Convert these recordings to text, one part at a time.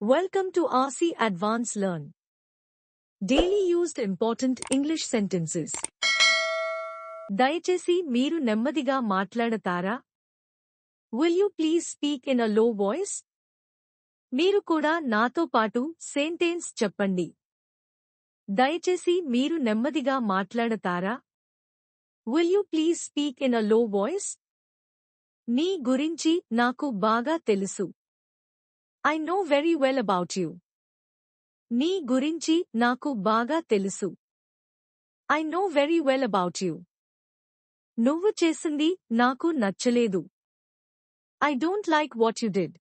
Welcome to RC Advanced Learn. Daily used important English sentences. దయచేసి మీరు నెమ్మదిగా మాట్లాడతారా? Will you please speak in a low voice? మీరు కూడా నాతో పాటు సెంటెన్స్ చెప్పండి. దయచేసి మీరు నెమ్మదిగా మాట్లాడతారా? Will you please speak in a low voice? నీ గురించి నాకు బాగా తెలుసు. I know very well about you. నీ గురించి నాకు బాగా తెలుసు. I know very well about you. నువ్వు చేసింది నాకు నచ్చలేదు. I don't like what you did.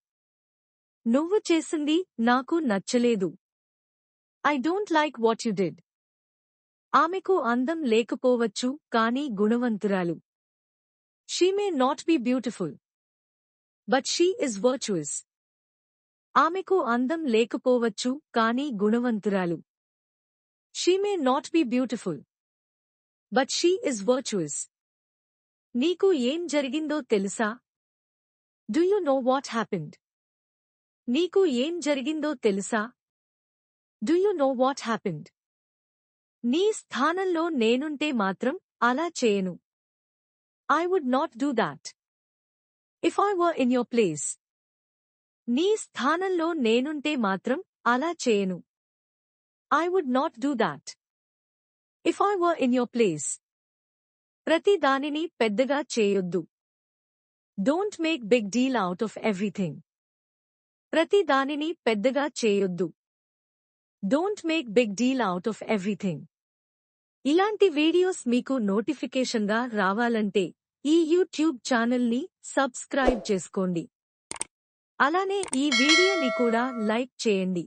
నువ్వు చేసింది నాకు నచ్చలేదు. I don't like what you did. ఆమెకు అందం లేకపోవచ్చు కానీ గుణవంతురాలు. She may not be beautiful, but she is virtuous. ఆమెకు అందం లేకపోవచ్చు కానీ గుణవంతురాలు. She may not be beautiful, but she is virtuous. నీకు ఏం జరిగిందో తెలుసా? Do you know what happened? నీకు ఏం జరిగిందో తెలుసా? Do you know what happened? నీ స్థానంలో నేనుంటే మాత్రం అలా చేయను. I would not do that. If I were in your place. నీ స్థానంలో నేనుంటే మాత్రం అలా చేయను. I would not do that. If I were in your place. ప్రతి దానిని పెద్దగా చేయొద్దు. Don't make big deal out of everything. ప్రతి దానిని పెద్దగా చేయొద్దు. Don't make big deal out of everything. ఇలాంటి వీడియోస్ మీకు నోటిఫికేషన్గా రావాలంటే ఈ యూట్యూబ్ ఛానల్ని సబ్స్క్రైబ్ చేసుకోండి. అలానే ఈ వీడియోని కూడా లైక్ చేయండి.